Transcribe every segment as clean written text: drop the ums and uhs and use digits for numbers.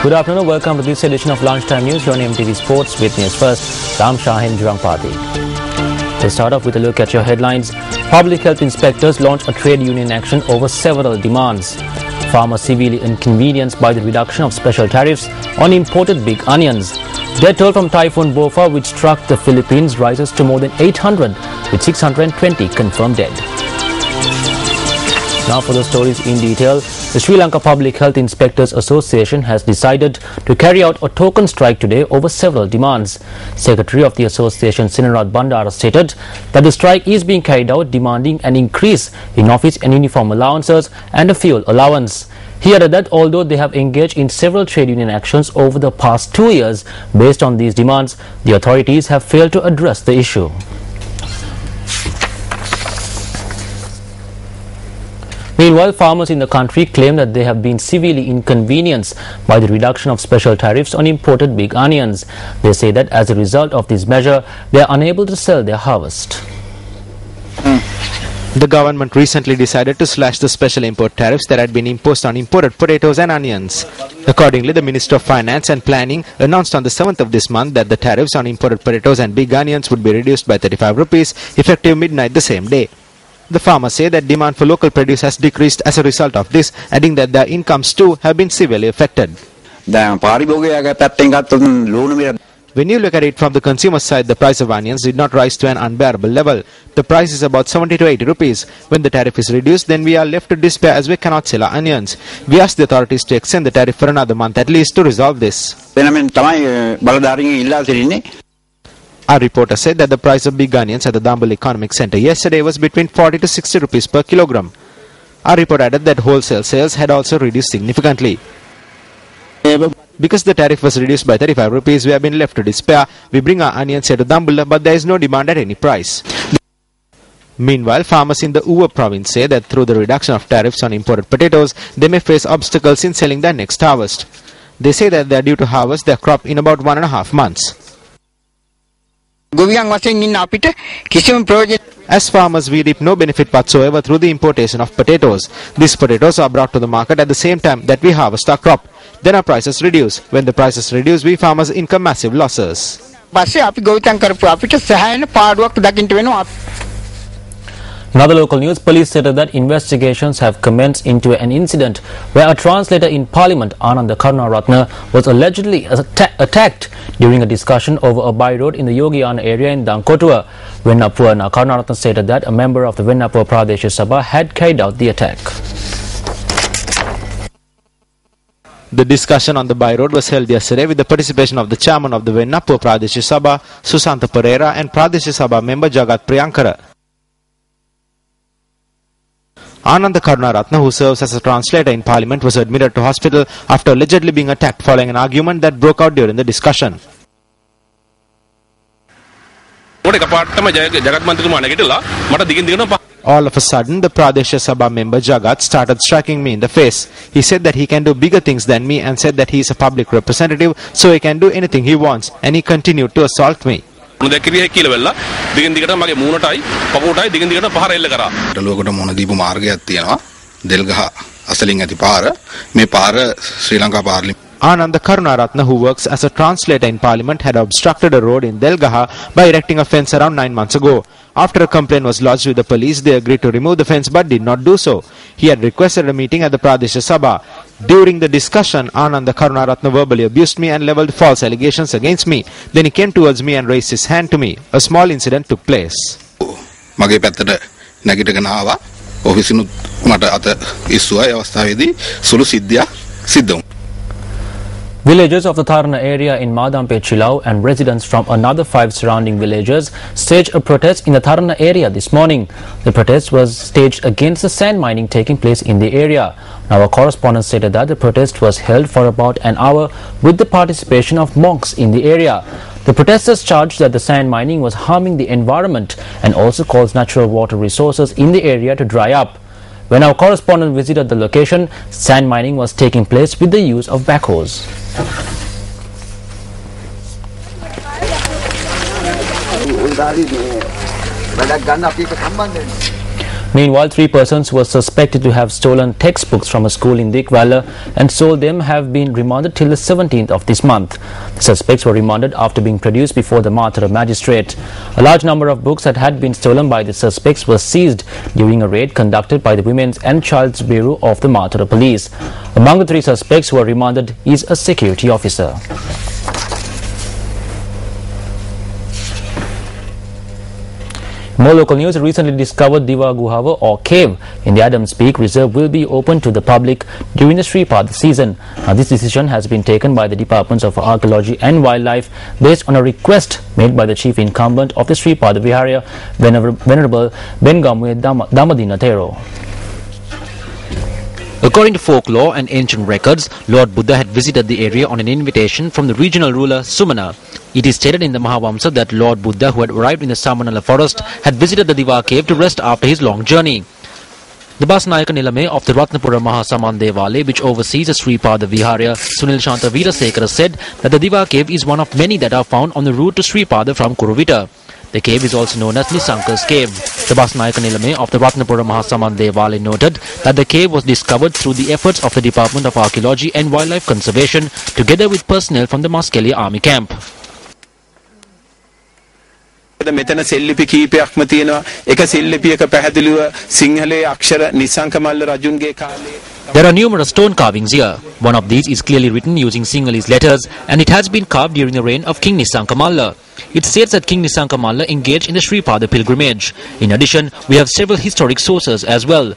Good afternoon, welcome to this edition of Lunchtime News here on MTV Sports. With news first, Ram Shahin Jurangpati. To start off with a look at your headlines, public health inspectors launch a trade union action over several demands. Farmers severely inconvenienced by the reduction of special tariffs on imported big onions. Death toll from Typhoon Bopha, which struck the Philippines, rises to more than 800, with 620 confirmed dead. Now for the stories in detail. The Sri Lanka Public Health Inspectors Association has decided to carry out a token strike today over several demands. Secretary of the association Sinarath Bandara stated that the strike is being carried out demanding an increase in office and uniform allowances and a fuel allowance. He added that although they have engaged in several trade union actions over the past 2 years based on these demands, the authorities have failed to address the issue. Meanwhile, farmers in the country claim that they have been severely inconvenienced by the reduction of special tariffs on imported big onions. They say that as a result of this measure, they are unable to sell their harvest. The government recently decided to slash the special import tariffs that had been imposed on imported potatoes and onions. Accordingly, the Minister of Finance and Planning announced on the 7th of this month that the tariffs on imported potatoes and big onions would be reduced by 35 rupees effective midnight the same day. The farmers say that demand for local produce has decreased as a result of this, adding that their incomes too have been severely affected. When you look at it from the consumer side, the price of onions did not rise to an unbearable level. The price is about 70 to 80 rupees. When the tariff is reduced, then we are left to despair as we cannot sell our onions. We ask the authorities to extend the tariff for another month at least to resolve this. Our reporter said that the price of big onions at the Dambal Economic Centre yesterday was between 40 to 60 rupees per kilogram. Our report added that wholesale sales had also reduced significantly. Because the tariff was reduced by 35 rupees, we have been left to despair. We bring our onions here to Dambula, but there is no demand at any price. Meanwhile, farmers in the Uva province say that through the reduction of tariffs on imported potatoes, they may face obstacles in selling their next harvest. They say that they are due to harvest their crop in about 1.5 months. As farmers, we reap no benefit whatsoever through the importation of potatoes. These potatoes are brought to the market at the same time that we harvest our crop. Then our prices reduce. When the prices reduce, we farmers incur massive losses. In other local news, police stated that investigations have commenced into an incident where a translator in Parliament, Ananda Karunaratne, was allegedly attacked during a discussion over a by-road in the Yogiana area in Dankotua. Vennapur Karunaratne stated that a member of the Vennapur Pradesh Sabha had carried out the attack. The discussion on the by-road was held yesterday with the participation of the chairman of the Vennapur Pradesh Sabha, Susanta Pereira, and Pradesh Sabha member Jagat Priyankara. Ananda Karunaratne, who serves as a translator in Parliament, was admitted to hospital after allegedly being attacked following an argument that broke out during the discussion. All of a sudden, the Pradesh Sabha member Jagat started striking me in the face. He said that he can do bigger things than me and said that he is a public representative, so he can do anything he wants, and he continued to assault me. Ananda Karunaratne, who works as a translator in Parliament, had obstructed a road in Delgaha by erecting a fence around 9 months ago. After a complaint was lodged with the police, they agreed to remove the fence but did not do so. He had requested a meeting at the Pradesh Sabha. During the discussion, Ananda Karunaratne verbally abused me and levelled false allegations against me. Then he came towards me and raised his hand to me. A small incident took place. Villagers of the Tharana area in Madampe Chilau and residents from another 5 surrounding villages staged a protest in the Tharana area this morning. The protest was staged against the sand mining taking place in the area. Our correspondent stated that the protest was held for about an hour with the participation of monks in the area. The protesters charged that the sand mining was harming the environment and also caused natural water resources in the area to dry up. When our correspondent visited the location, sand mining was taking place with the use of backhoes. Meanwhile, 3 persons who were suspected to have stolen textbooks from a school in Dikwala and sold them have been remanded till the 17th of this month. The suspects were remanded after being produced before the Matara magistrate. A large number of books that had been stolen by the suspects were seized during a raid conducted by the Women's and Child's Bureau of the Matara Police. Among the 3 suspects who were remanded is a security officer. More local news. Recently discovered Diva Guhava or cave in the Adams Peak Reserve will be open to the public during the Sripada season. This decision has been taken by the Departments of Archaeology and Wildlife based on a request made by the chief incumbent of the Sripada Viharya, Venerable Bengamwe Damadina Thero. According to folklore and ancient records, Lord Buddha had visited the area on an invitation from the regional ruler Sumana. It is stated in the Mahavamsa that Lord Buddha, who had arrived in the Samanala forest, had visited the Diva cave to rest after his long journey. The Basnayaka Nilame of the Ratnapura Mahasaman Devale, which oversees the Sripada Viharya, Sunil Shanta Veerasekara, said that the Diva cave is one of many that are found on the route to Sripada from Kuruvita. The cave is also known as Nisanka's cave. The Basnayaka Nilame of the Ratnapura Mahasaman Devale noted that the cave was discovered through the efforts of the Department of Archaeology and Wildlife Conservation together with personnel from the Maskelia Army Camp. මෙතන සෙල්ලිපි කීපයක්ම තියෙනවා එක සෙල්ලිපියක පැහැදිලිව සිංහලයේ අක්ෂර නිසංකමල්ල රජුන්ගේ කාලේ. There are numerous stone carvings here. One of these is clearly written using Sinhalese letters and it has been carved during the reign of King Nisankamalla. It states that King Nisankamalla engaged in the Sripada pilgrimage. In addition, we have several historic sources as well.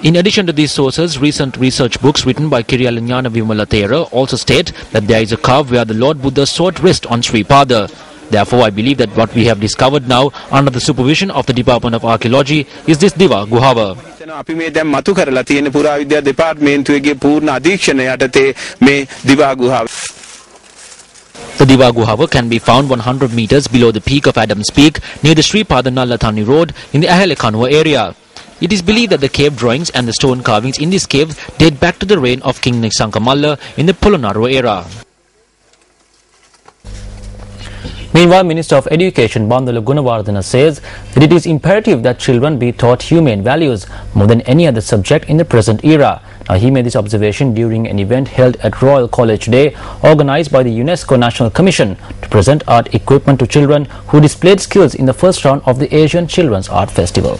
In addition to these sources, recent research books written by Kiriyalanyana Vimala Thera also state that there is a carve where the Lord Buddha sought rest on Sripada. Therefore, I believe that what we have discovered now under the supervision of the Department of Archaeology is this Diva Guhava. අපි මේ දැන් මතු කරලා තියෙන පුරාවිද්‍යා දෙපාර්තමේන්තුවේගේ පූර්ණ අධීක්ෂණය යටතේ මේ දිවා ගුහාව. The Diva Guhava can be found 100 meters below the peak of Adams Peak near the Sripada Nallathani Road in the Ahelekanua area. It is believed that the cave drawings and the stone carvings in this cave date back to the reign of King Nisankamalla in the Polonnaruwa era. Meanwhile, Minister of Education Bandula Gunawardena says that it is imperative that children be taught humane values more than any other subject in the present era. Now, he made this observation during an event held at Royal College Day organized by the UNESCO National Commission to present art equipment to children who displayed skills in the first round of the Asian Children's Art Festival.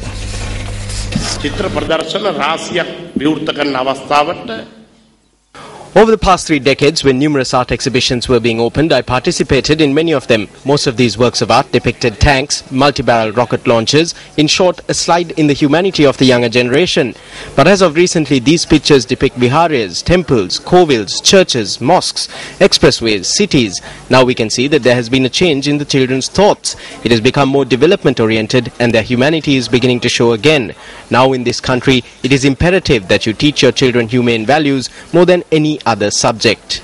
Over the past 3 decades, when numerous art exhibitions were being opened, I participated in many of them. Most of these works of art depicted tanks, multi-barrel rocket launchers, in short, a slide in the humanity of the younger generation. But as of recently, these pictures depict viharas, temples, kovils, churches, mosques, expressways, cities. Now we can see that there has been a change in the children's thoughts. It has become more development-oriented and their humanity is beginning to show again. Now in this country, it is imperative that you teach your children humane values more than any other subject.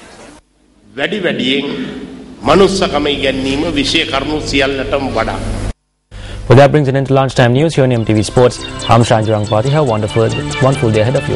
Well, that brings an end to lunchtime news here on MTV Sports. I'm Shanjarang Pati. Have a wonderful day ahead of you.